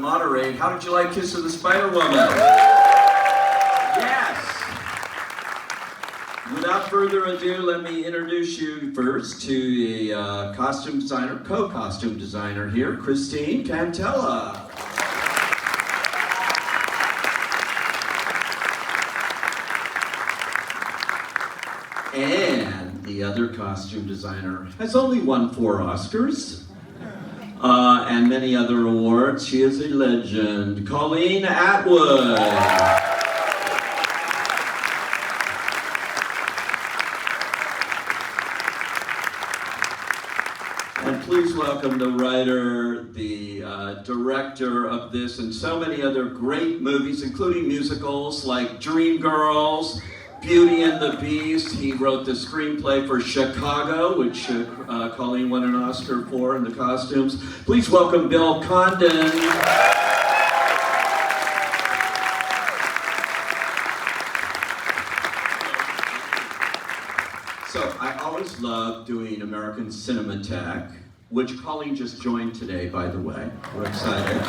moderate. How did you like Kiss of the Spiderwoman? Yes! Without further ado, let me introduce you first to the costume designer, co-costume designer here, Christine Cantella. And the other costume designer has only won 4 Oscars and many other awards. She is a legend, Colleen Atwood. And please welcome the writer, the director of this and so many other great movies, including musicals like Dreamgirls, Beauty and the Beast. He wrote the screenplay for Chicago, which Colleen won an Oscar for in the costumes. Please welcome Bill Condon. So I always love doing American Cinematheque, which Colleen just joined today, by the way. We're excited.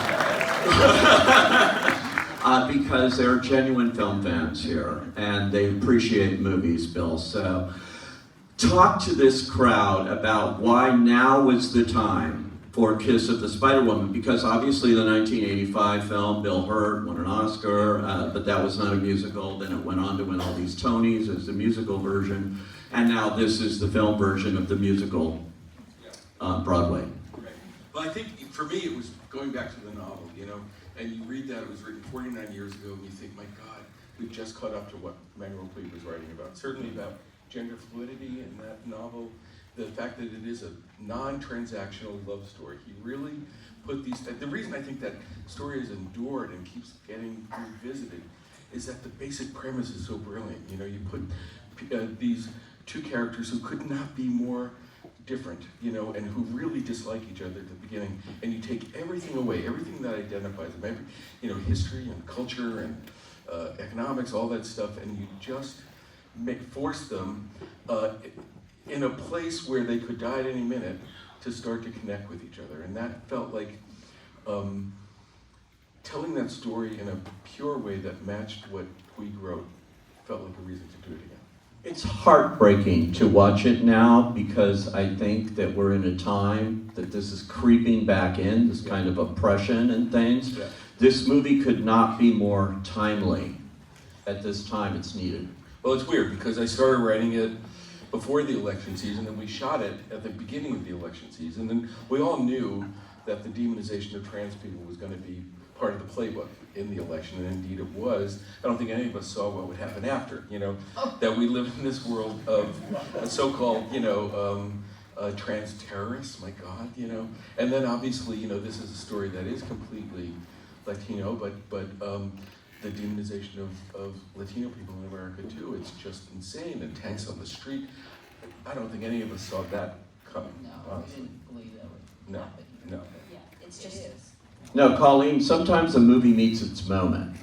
Because they're genuine film fans here, and they appreciate movies, Bill. So talk to this crowd about why now was the time for Kiss of the Spiderwoman, because obviously the 1985 film, Bill Hurt, won an Oscar, but that was not a musical. Then it went on to win all these Tonys as the musical version, and now this is the film version of the musical Broadway. Right. Well, I think for me it was going back to the novel, you know, and you read that it was written 49 years ago, and you think, my God, we've just caught up to what Manuel Puig was writing about. Certainly about gender fluidity in that novel, the fact that it is a non-transactional love story. He really put these, the reason I think that story has endured and keeps getting revisited is that the basic premise is so brilliant. You know, you put these 2 characters who could not be more different, you know, and who really dislike each other at the beginning, and you take everything away, everything that identifies them, every, you know, history and culture and economics, all that stuff, and you just force them in a place where they could die at any minute to start to connect with each other. And that felt like telling that story in a pure way that matched what Puig wrote felt like a reason to do it again. It's heartbreaking to watch it now, because I think that we're in a time that this is creeping back in, this kind of oppression and things. Yeah. This movie could not be more timely at this time it's needed. Well, it's weird because I started writing it before the election season, and we shot it at the beginning of the election season, and we all knew that the demonization of trans people was going to be part of the playbook in the election, and indeed it was. I don't think any of us saw what would happen after, you know, that we live in this world of so-called, you know, trans terrorists, my God, you know. And then obviously, you know, this is a story that is completely Latino, but the demonization of Latino people in America too, it's just insane, and tanks on the street. I don't think any of us saw that coming. No, honestly. I didn't believe that would No, happen. no. Yeah, it's just is. No, Colleen, sometimes a movie meets its moment,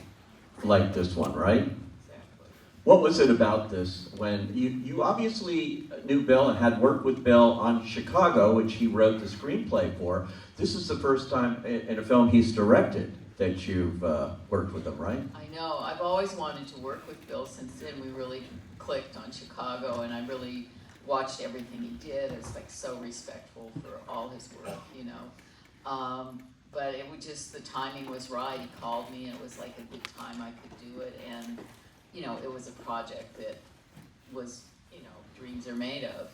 like this one, right? Exactly. What was it about this when you obviously knew Bill and had worked with Bill on Chicago, which he wrote the screenplay for. This is the first time in a film he's directed that you've worked with him, right? I know. I've always wanted to work with Bill since then. We really clicked on Chicago, and I really watched everything he did. I was like so respectful for all his work, you know. But it was just, the timing was right. He called me, and it was like a good time I could do it. And, you know, it was a project that was, you know, dreams are made of.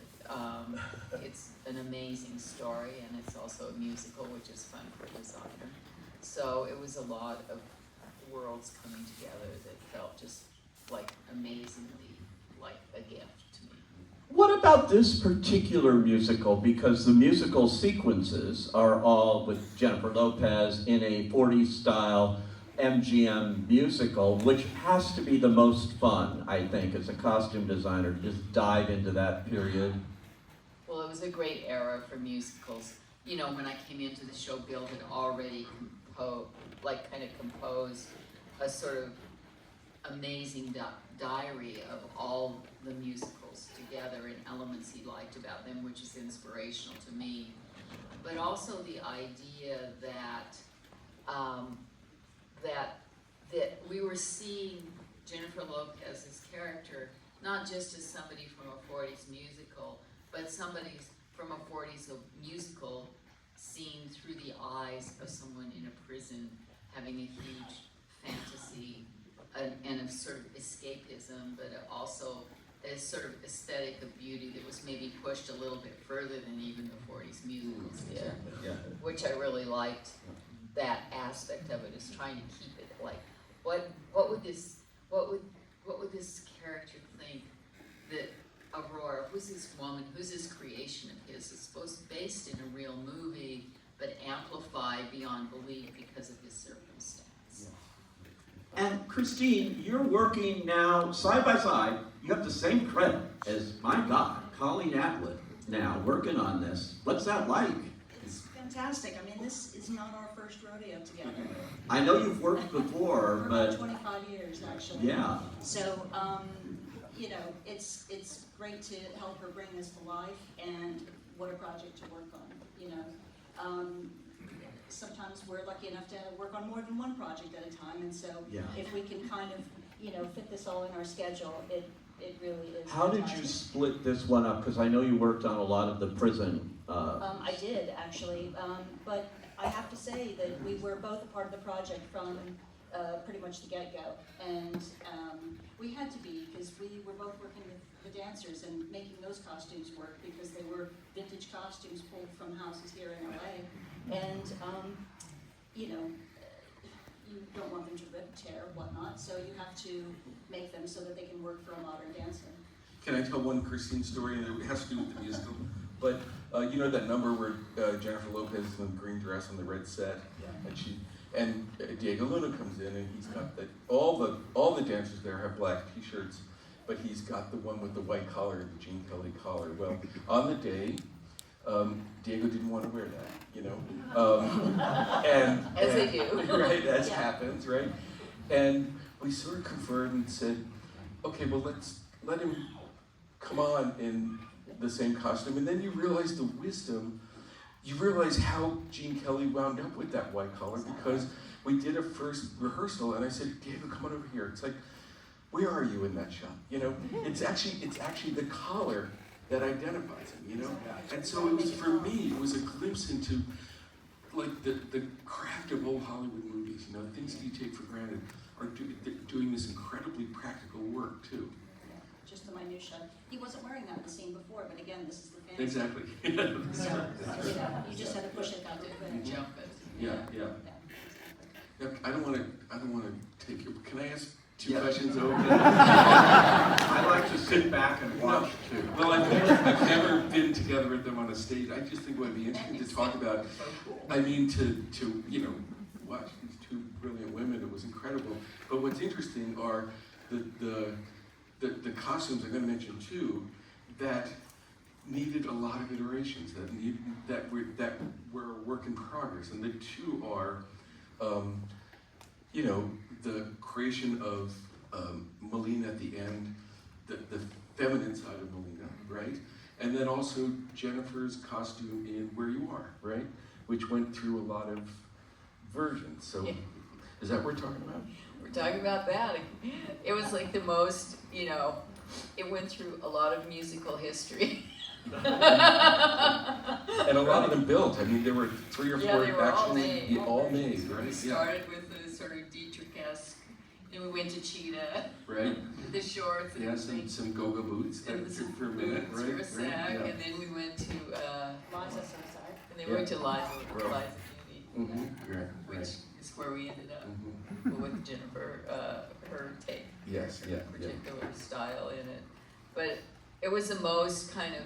It's an amazing story, and it's also a musical, which is fun for a designer. So it was a lot of worlds coming together that felt just like amazingly like a gift to me. What about this particular musical? Because the musical sequences are all with Jennifer Lopez in a 40s style MGM musical, which has to be the most fun, I think, as a costume designer, to just dive into that period. Well, it was a great era for musicals. You know, when I came into the show, Bill had already composed a sort of amazing diary of all the musicals together and elements he liked about them, which is inspirational to me. But also the idea that that we were seeing Jennifer Lopez's character not just as somebody from a 40s musical, but somebody from a 40s musical seen through the eyes of someone in a prison having a huge fantasy and a sort of escapism, but also a sort of aesthetic of beauty that was maybe pushed a little bit further than even the 40s musicals did, which I really liked. That aspect of it is trying to keep it like, what would this character think that Aurora, who's this woman, who's this creation of his, is supposed to be based in a real movie, but amplified beyond belief because of his circumstance. And Christine, you're working now side by side. You have the same credit as, my God, Colleen Atwood now working on this. What's that like? It's fantastic. I mean, this is not our first rodeo together. I know you've worked before, For but about 25 years, actually. yeah. So, you know, it's great to help her bring this to life, and what a project to work on, you know. Sometimes we're lucky enough to work on more than one project at a time, and so if we can kind of, you know, fit this all in our schedule, it really is. How did you split this one up? Because I know you worked on a lot of the prison. I did, actually, but I have to say that we were both a part of the project from pretty much the get-go, and we had to be, because we were both working with the dancers and making those costumes work, because they were vintage costumes pulled from houses here in LA, and you know, you don't want them to rip, tear, whatnot, so you have to make them so that they can work for a modern dancer. Can I tell one Christine story? And it has to do with the musical. But you know that number where Jennifer Lopez is in the green dress on the red set, and Diego Luna comes in, and he's got all the dancers there have black T-shirts, but he's got the one with the white collar, the Gene Kelly collar. Well, on the day, Diego didn't want to wear that, you know, and As they do. right, as happens, right? And we sort of conferred and said, okay, well, let's let him come on in the same costume, and then you realize the wisdom. You realize how Gene Kelly wound up with that white collar, because we did a first rehearsal, and I said, Diego, come on over here. It's like, where are you in that shot? You know, it's actually the collar that identifies him, you know? And so it was, for me, it was a glimpse into like the craft of old Hollywood movies, you know, things that you take for granted are doing this incredibly practical work too. Just the minutia. He wasn't wearing that in the scene before, but again, this is the fantasy. Exactly. So, you know, you just had to push it out there. Jump it. Yeah, I don't want to take your. Can I ask two Yeah. questions over? I like to sit back and watch too. Well, I've never been together with them on a stage. I just think it would be interesting to talk about. I mean, to you know, watch these two brilliant women. It was incredible. But what's interesting are the costumes I'm going to mention too, that needed a lot of iterations, that were a work in progress, and the two are, you know, the creation of Molina at the end, the feminine side of Molina, right? And then also Jennifer's costume in Where You Are, right? Which went through a lot of versions. So, is that what we're talking about? We're talking about that. It was like the most, you know, it went through a lot of musical history. And a lot of them built. I mean, there were 3 or 4 Yeah, they were actually all made. right? We started with the sort of Dietrich-esque, and we went to Chita, Right. the shorts, and Some go-go boots and for a minute, boots right? for a sec, Yeah. and then we went to, Liza Suicide. and then we went to Liza Beauty, Right. which is where we ended up, Mm-hmm. but with Jennifer, her take, Yes, her yeah. particular style in it. But it was the most kind of,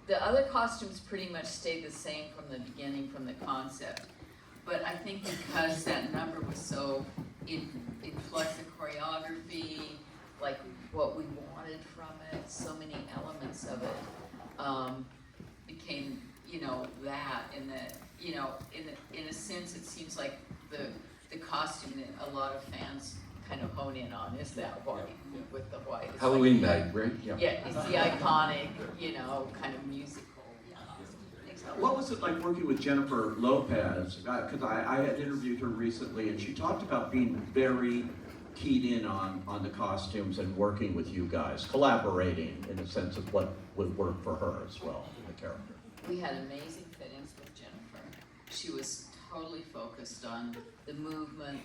the other costumes pretty much stayed the same from the beginning, from the concept. But I think because that number was so, it flexed the choreography, like what we wanted from it, so many elements of it became, you know, that, and that, you know, in a sense, it seems like the costume that a lot of fans kind of hone in on is that white, with the white. It's Halloween like, night, right? yeah, it's the iconic, you know, kind of musical. What was it like working with Jennifer Lopez? Because I had interviewed her recently, and she talked about being very keyed in on the costumes and working with you guys, collaborating in the sense of what would work for her as well, the character. We had amazing fittings with Jennifer. She was totally focused on the movement,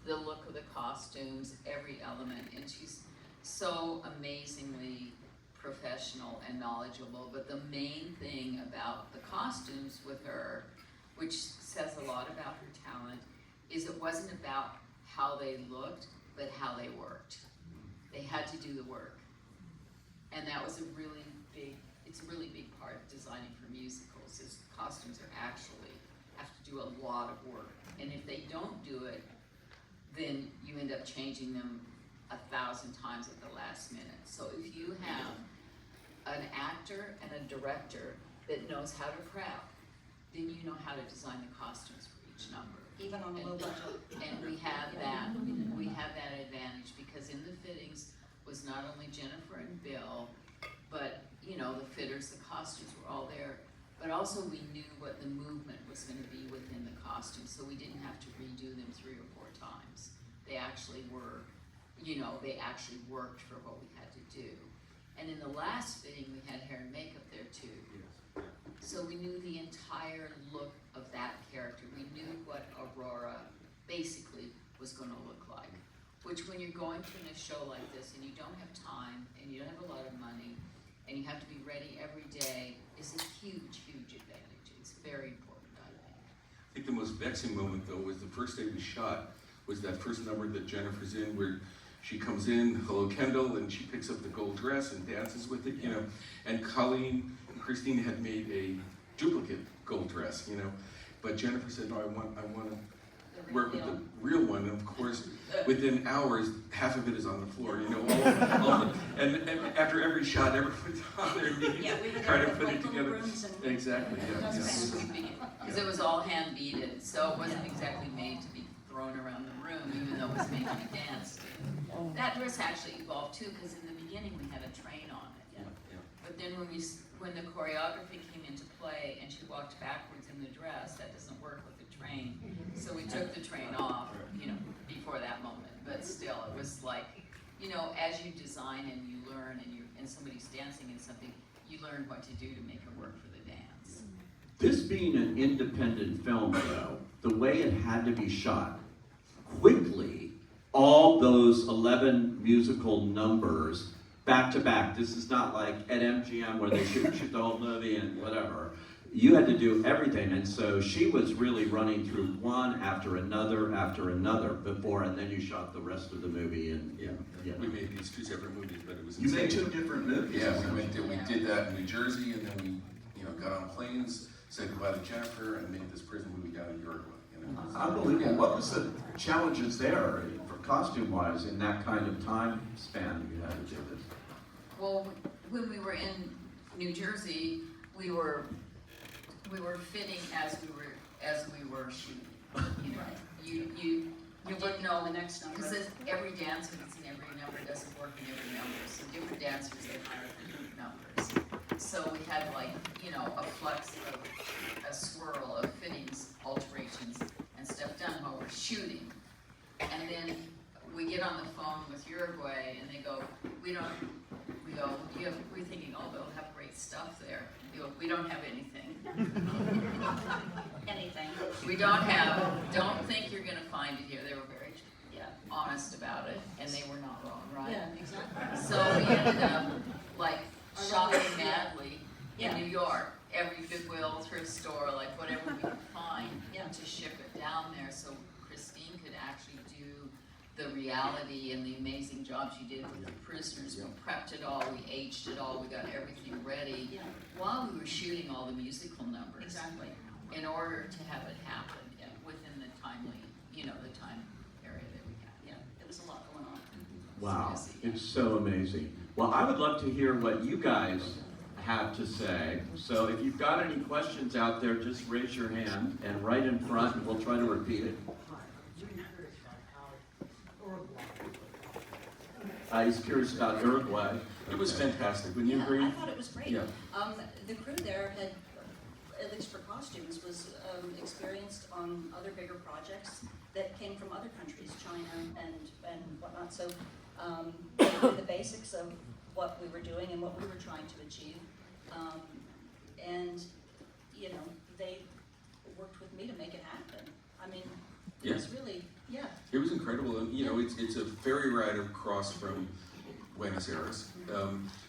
the look of the costumes, every element, and she's so amazingly professional and knowledgeable. But the main thing about the costumes with her, which says a lot about her talent, is it wasn't about how they looked, but how they worked. They had to do the work. And that was a really big part of designing for musicals, is costumes are actually have to do a lot of work. And if they don't do it, then you end up changing them 1,000 times at the last minute. So if you have an actor and a director that knows how to prep, then you know how to design the costumes for each number. Even on a low budget. And we have that advantage, because in the fittings was not only Jennifer and Bill, but you know, the fitters, the costumes were all there, but also we knew what the movement was going to be within the costume, so we didn't have to redo them 3 or 4 times. They actually were, you know, they actually worked for what we had to do. And in the last fitting, we had hair and makeup there too. So we knew the entire look of that character. We knew what Aurora basically was going to look like. Which, when you're going to a show like this and you don't have time and you don't have a lot of money and you have to be ready every day, is a huge, huge advantage. It's very important, I think. I think the most vexing moment, though, was the first day we shot, was that first number that Jennifer's in, where she comes in, hello Kendall, and she picks up the gold dress and dances with it, you know. And Colleen and Christine had made a duplicate gold dress, you know. But Jennifer said, no, I want to work with the real one. And of course, within hours, half of it is on the floor, you know. And after every shot, everyone's on there trying to put it together. Exactly, yeah. Because it was all hand beaded, so it wasn't exactly made to be thrown around the room, even though it was made to be danced. That dress actually evolved too, because in the beginning we had a train on it. But then when the choreography came into play and she walked backwards in the dress, that doesn't work with the train. So we took the train off, you know, before that moment. But still, it was like, you know, as you design and you learn and somebody's dancing in something, you learn what to do to make it work for the dance. This being an independent film, though, the way it had to be shot, quickly, all those 11 musical numbers back to back. This is not like at MGM where they shoot the whole movie and whatever. You had to do everything, and so she was really running through one after another before, and then you shot the rest of the movie. And We made these 2 separate movies, but it was you insane. made 2 different movies. Yeah, we did that in New Jersey, and then we, you know, got on planes, said goodbye to Jennifer, and made this prison movie down in Uruguay. You know? Unbelievable. What was the challenges there for costume-wise in that kind of time span you had to do this? Well, when we were in New Jersey, we were fitting as we were shooting. You know, you wouldn't know the next number. because every dancer that's in every number doesn't work in every number. So different dancers they hire for different numbers. So we had like, you know, a swirl of fittings, alterations, and stuff done while we're shooting. And then we get on the phone with Uruguay and they go, we're thinking, oh, they'll have great stuff there. They go, we don't have anything. We don't think you're gonna find it here. They were very honest about it, and they were not wrong, right? Yeah, exactly. So we ended up like shopping madly in New York, every Goodwill, thrift store, like whatever we could find to ship it down there, so Christine could actually do the reality and the amazing job she did with the prisoners. We prepped it all, we aged it all, we got everything ready while we were shooting all the musical numbers. Exactly. In order to have it happen within the timely, you know, the time area that we had. Yeah, there was a lot going on. Wow, it's so amazing. Well, I would love to hear what you guys have to say. So if you've got any questions out there, just raise your hand and right in front, and we'll try to repeat it. He's curious about Uruguay. It was fantastic. Wouldn't you agree? I thought it was great. Yeah. The crew there had at least for costumes, was experienced on other bigger projects that came from other countries, China and whatnot. So the basics of what we were doing and what we were trying to achieve. And, you know, they worked with me to make it happen. I mean, it was really, yeah. It was incredible, and you know, it's a ferry ride across from Buenos Aires.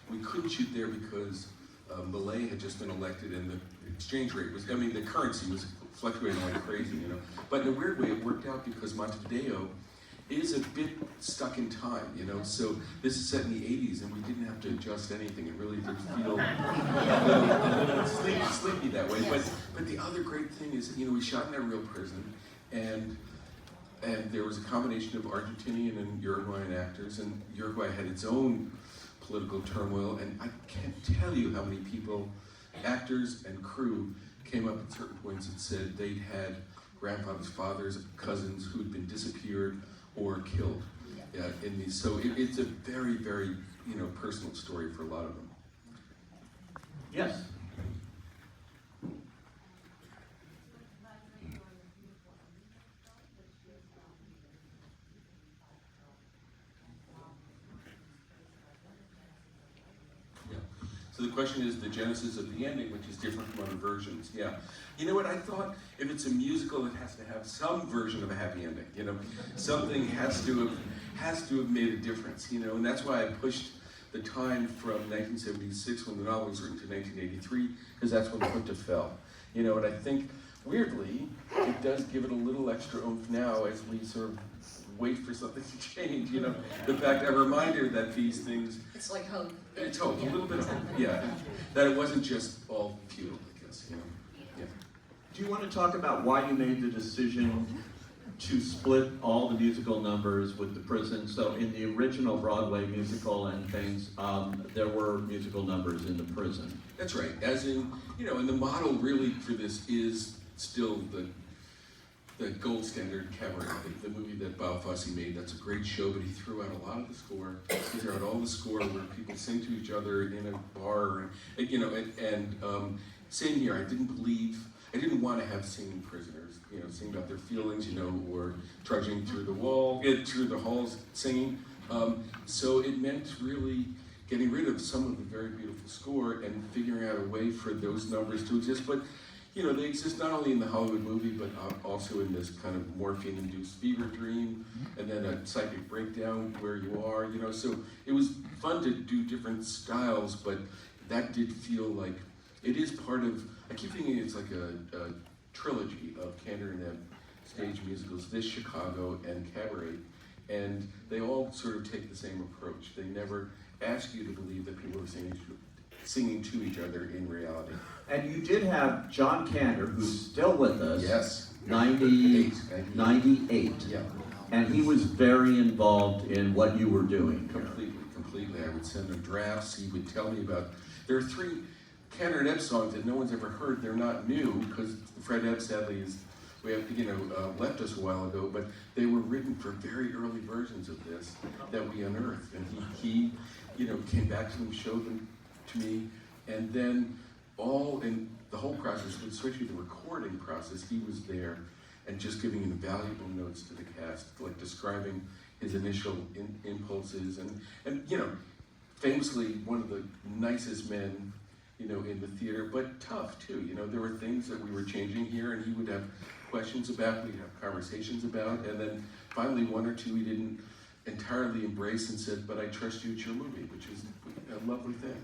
We couldn't shoot there because Malay had just been elected, and the exchange rate was, I mean, the currency was fluctuating like crazy, you know. But in a weird way, it worked out because Montevideo is a bit stuck in time, you know. So this is set in the 80s, and we didn't have to adjust anything. It really did feel a little sleepy that way. But the other great thing is, you know, we shot in a real prison, and there was a combination of Argentinian and Uruguayan actors, and Uruguay had its own political turmoil, and I can't tell you how many people, actors and crew, came up at certain points and said they'd had grandfathers, fathers, cousins who'd been disappeared or killed in these. So it's a very, very, you know, personal story for a lot of them. Yes. So the question is the genesis of the ending, which is different from other versions. Yeah. You know what, I thought if it's a musical, it has to have some version of a happy ending. You know, something has to have made a difference, you know, and that's why I pushed the time from 1976 when the novel was written to 1983, because that's when Punta fell. You know, and I think, weirdly, it does give it a little extra oomph now as we sort of wait for something to change, you know. The fact, a reminder that these things... It's like hope. It's hope, a little bit of hope, yeah. That it wasn't just all futile, I guess, you know. Yeah. Do you want to talk about why you made the decision to split all the musical numbers with the prison? So in the original Broadway musical and things, there were musical numbers in the prison. That's right, as in, you know, and the model really for this is still the gold standard Cabaret, the movie that Bob Fosse made. That's a great show, but he threw out a lot of the score. He threw out all the score where people sing to each other in a bar, and you know, and same here. I didn't want to have singing prisoners, you know, sing about their feelings, you know, or trudging through the halls singing. So it meant really getting rid of some of the very beautiful score and figuring out a way for those numbers to exist. But you know, they exist not only in the Hollywood movie, but also in this kind of morphine-induced fever dream, and then a psychic breakdown where you are, you know. So it was fun to do different styles, but that did feel like it is part of, I keep thinking it's like a trilogy of Cantor and Ebb stage musicals, this, Chicago, and Cabaret, and they all sort of take the same approach. They never ask you to believe that people are singing to each other in reality. And you did have John Cantor, who's still with us. Yes. 98. Yeah. And he was very involved in what you were doing. Completely. I would send him drafts. He would tell me about, there are 3 Cantor and Ebb songs that no one's ever heard. They're not new, because Fred Ebb sadly left us a while ago, but they were written for very early versions of this that we unearthed. And he you know, came back to them, showed them to me, and then all in the whole process, especially the recording process, he was there and just giving invaluable notes to the cast, like describing his initial impulses, and you know, famously one of the nicest men, you know, in the theater, but tough too. You know, there were things that we were changing here, and he would have questions about, we'd have conversations about, and then finally 1 or 2 he didn't entirely embrace and said, "But I trust you, it's your movie," which is a lovely thing.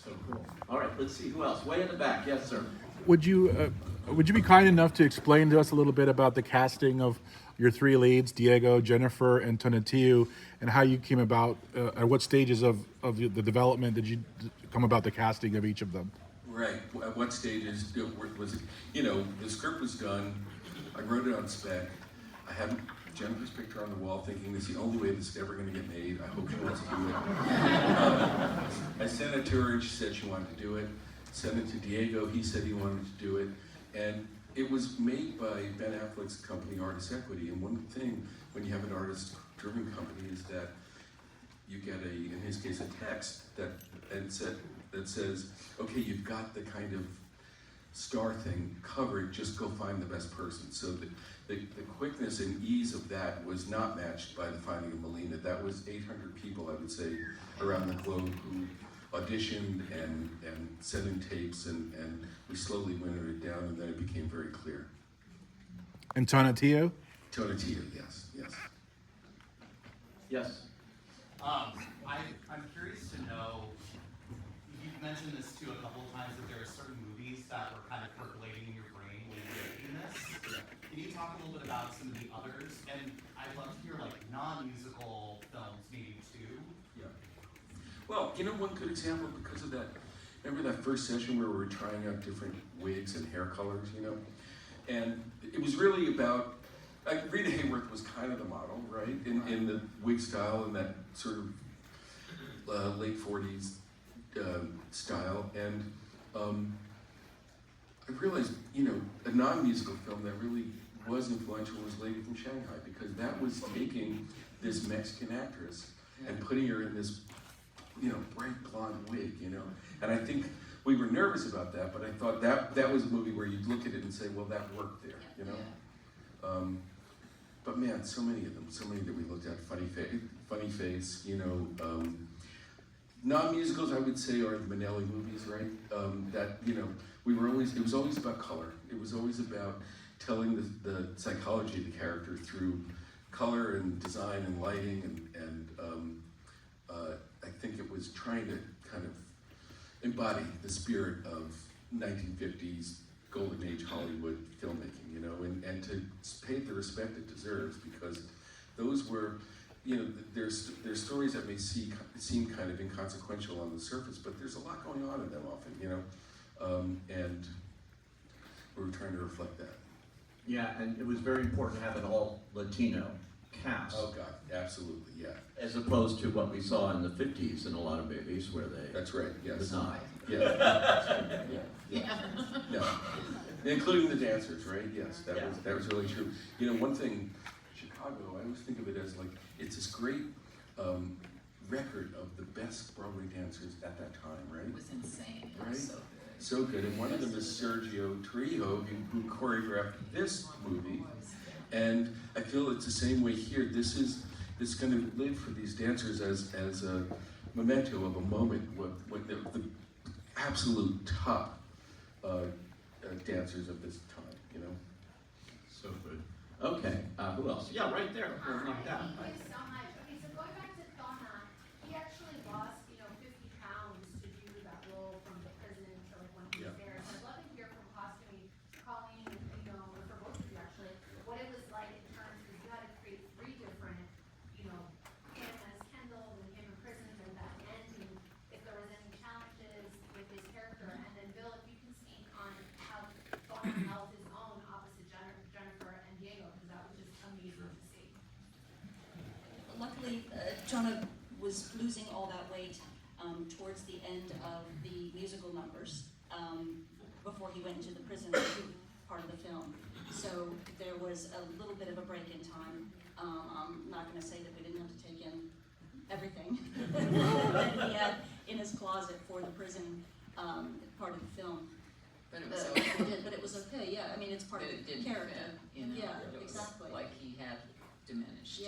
So cool. All right, let's see who else. Way in the back, yes, sir. Would you be kind enough to explain to us a little bit about the casting of your 3 leads, Diego, Jennifer, and Tonatiuh, and how you came about, at what stages of the development did you come about the casting of each of them? Right. At what stages was it? You know, the script was done. I wrote it on spec. I had Jennifer's picture on the wall, thinking this is the only way this is ever going to get made. I hope she wants to do it. I sent it to her, and she said she wanted to do it. Sent it to Diego. He said he wanted to do it, and it was made by Ben Affleck's company, Artist Equity. And one thing when you have an artist-driven company is that you get in his case, a text that says, okay, you've got the kind of star thing, cover it, just go find the best person. So the quickness and ease of that was not matched by the finding of Molina. That was 800 people, I would say, around the globe who auditioned and sent in tapes, and we slowly wintered it down, and then it became very clear. And Tonatiuh? Tonatiuh, yes, yes. Yes. I'm curious to know, you've mentioned this too a couple of times, that there are certain movies that were kind of percolating in your brain when you were making this. Can you talk a little bit about some of the others? And I'd love to hear like non-musical films maybe too. Yeah. Well, you know, one good example because of that, remember that first session where we were trying out different wigs and hair colors, you know? And it was really about, Rita Hayworth was kind of the model, right? In the wig style and that sort of late 40s style. And I realized, you know, a non-musical film that really was influential was Lady from Shanghai, because that was taking this Mexican actress and putting her in this, you know, bright blonde wig, you know. And I think we were nervous about that, but I thought that was a movie where you'd look at it and say, well, that worked there, you know. But man, so many of them, so many that we looked at. Funny Face, you know. Non-musicals, I would say, are the Manelli movies, right? That, you know, it was always about color. It was always about telling the psychology of the character through color and design and lighting, and I think it was trying to kind of embody the spirit of 1950s golden age Hollywood filmmaking, you know, and to pay it the respect it deserves, because those were, you know, there's stories that may seem kind of inconsequential on the surface, but there's a lot going on in them often, you know, and we were trying to reflect that. Yeah, and it was very important to have an all Latino cast. Oh God, absolutely, yeah. As opposed to what we saw in the 50s in a lot of movies where they That's right, yes. did not. Yeah. Including the dancers, right? Yes, that was really true. You know, one thing, Chicago, I always think of it as like, it's this great record of the best Broadway dancers at that time, right? It was insane. It Right? was so good. So good, and one of them is Sergio Torrijos, who choreographed this movie, and I feel it's the same way here. This is going to live for these dancers as a memento of a moment, what the absolute top dancers of this time, you know. So good. Okay, who else? Yeah, right there. Like that. Thank you so much. Okay, so going back to Donna, he actually lost, 50 pounds to do that role from the prison to like when he was there. So I'd love to hear from costuming, Colleen, or for both of you actually, what it was like in terms of you had to create 3 different, him as Kendall and him in prison and that end, and if there was any challenges with his character. And then Bill, if you can speak on how Donna held his own opposite Jennifer and Diego, because that was just amazing to see. Luckily, Jonah was losing all that weight towards the end of the musical numbers before he went into the prison part of the film. So there was a little bit of a break in time. I'm not going to say that we didn't have to take in everything that he had in his closet for the prison part of the film. But it was We okay. did, but it was okay, yeah, I mean, it's part But of it the didn't character. fit, Yeah, It was exactly. like he had diminished.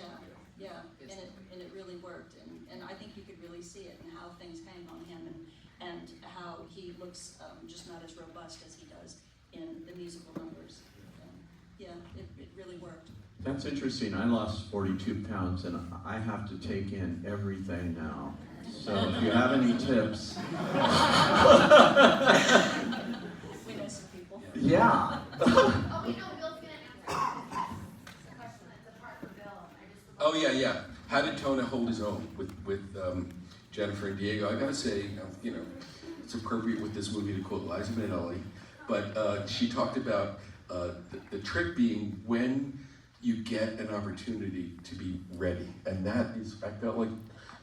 Yeah, and it really worked, and I think you could really see it in how things hang on him, and how he looks just not as robust as he does in the musical numbers. Yeah, it really worked. That's interesting. I lost 42 pounds and I have to take in everything now. So if you have any tips. We know some people. Yeah. Oh, we know Bill's gonna answer. It's a question that's a part for Bill. Oh yeah. How did Tona hold his own with Jennifer and Diego? I gotta say, it's appropriate with this movie to quote Liza Minnelli, but she talked about the trick being when you get an opportunity to be ready, and that is, I felt like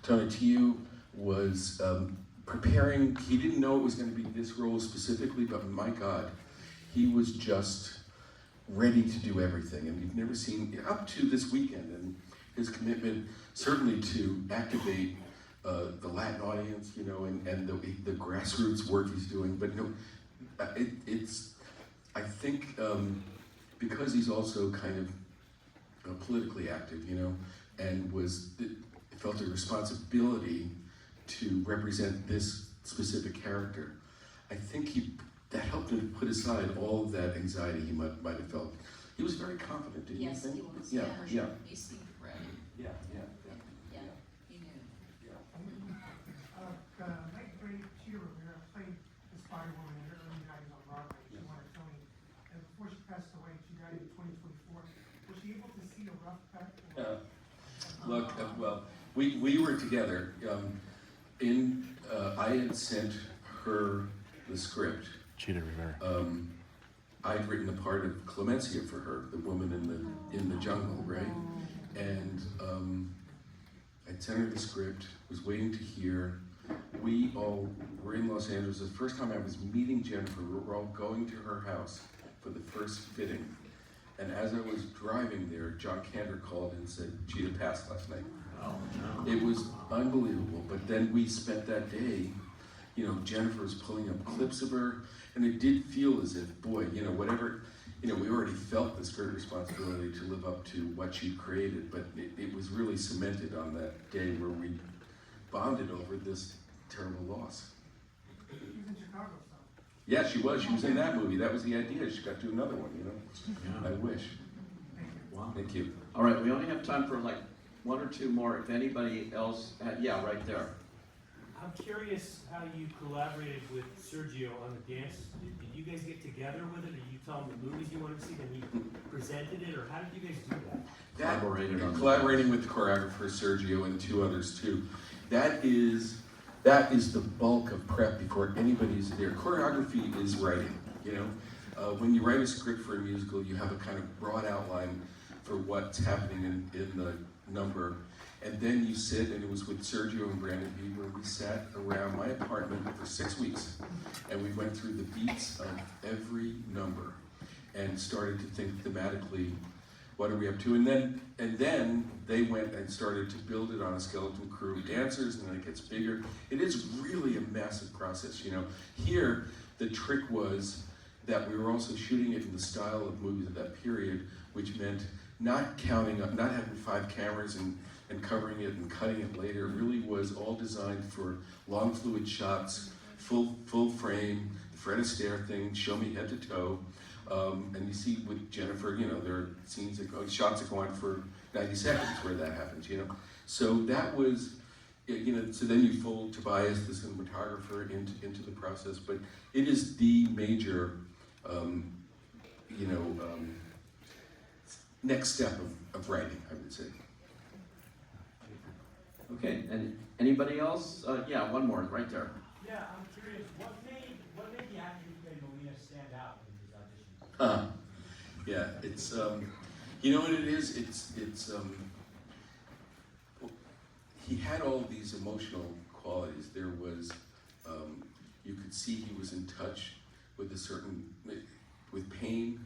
Tonatiuh was preparing. He didn't know it was going to be this role specifically, but my God, he was just ready to do everything, and we've never seen up to this weekend, and his commitment certainly to activate the Latin audience, and the grassroots work he's doing, but I think because he's also kind of politically active, you know, and felt a responsibility to represent this specific character. I think that helped him put aside all of that anxiety he might have felt. He was very confident, didn't you Yes, think? he was. Yeah, yeah. He seemed ready. Yeah, yeah. Yeah. He knew. Late great Chita Rivera played the Spiderwoman in her early 90s on Broadway. She won a Tony. And before she passed away, she died in 2024. Was she able to see a rough cut? Look, well, we were together. I had sent her the script. Chita Rivera. I'd written the part of Clemencia for her, the woman in the jungle, right? And I'd sent her the script, was waiting to hear. We all were in Los Angeles. The first time I was meeting Jennifer, we were all going to her house for the first fitting. And as I was driving there, John Cantor called and said, Chita passed last night. Oh, no. It was unbelievable. But then we spent that day, you know, Jennifer was pulling up clips of her, and it did feel as if, boy, you know, whatever, you know, we already felt this great responsibility to live up to what she created, but it was really cemented on that day where we bonded over this terrible loss. She was in Chicago, so. Yeah, she was. She was in that movie. That was the idea. She got to do another one, you know? Yeah. I wish. Wow. Thank you. All right, we only have time for like one or two more. If anybody else, yeah, right there. I'm curious how you collaborated with Sergio on the dance. Did you guys get together with it, or you tell him the movies you wanted to see, then he presented it, or how did you guys do that? Collaborating with the choreographer Sergio and two others too. That is the bulk of prep before anybody's there. Choreography is writing, you know. When you write a script for a musical, you have a kind of broad outline for what's happening in the number. And then you sit, and it was with Sergio and Brandon Bieber, we sat around my apartment for 6 weeks, and we went through the beats of every number and started to think thematically, what are we up to? And then they went and started to build it on a skeleton crew of dancers, and then it gets bigger. It is really a massive process, you know. Here, the trick was that we were also shooting it in the style of movies of that period, which meant not counting up, not having 5 cameras and covering it and cutting it later. It really was all designed for long fluid shots, full frame, Fred Astaire thing, show me head to toe. And you see with Jennifer, you know, there are scenes that shots that go on for 90 seconds where that happens, you know. So that was, you know, so then you fold Tobias, the cinematographer, into the process. But it is the major, next step of writing, I would say. Okay, and anybody else? Yeah, one more, right there. Yeah, I'm curious, what made the actor who played Molina stand out in his auditions? Yeah, it's, you know what it is? It's he had all these emotional qualities. There was, you could see he was in touch with with pain,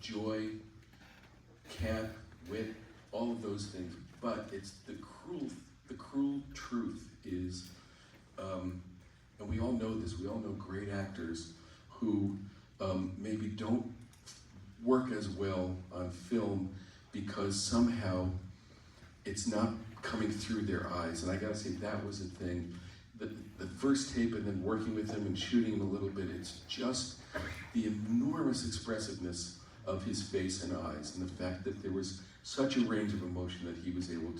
joy, camp, wit, all of those things. But it's the cruel truth is, and we all know this, we all know great actors who maybe don't work as well on film because somehow it's not coming through their eyes. And I gotta say, that was a thing. The first tape and then working with him and shooting him a little bit, it's just the enormous expressiveness of his face and eyes, and the fact that there was such a range of emotion that he was able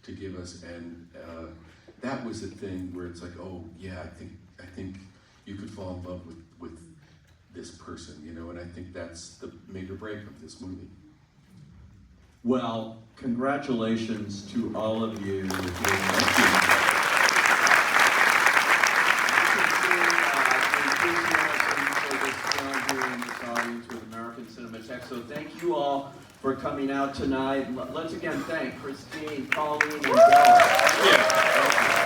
to give us, and that was the thing where it's like, oh yeah, I think you could fall in love with this person, you know, and I think that's the make or break of this movie. Well, congratulations to all of you. So thank you all for coming out tonight. Let's again thank Christine, Colleen, and Bill. Yeah.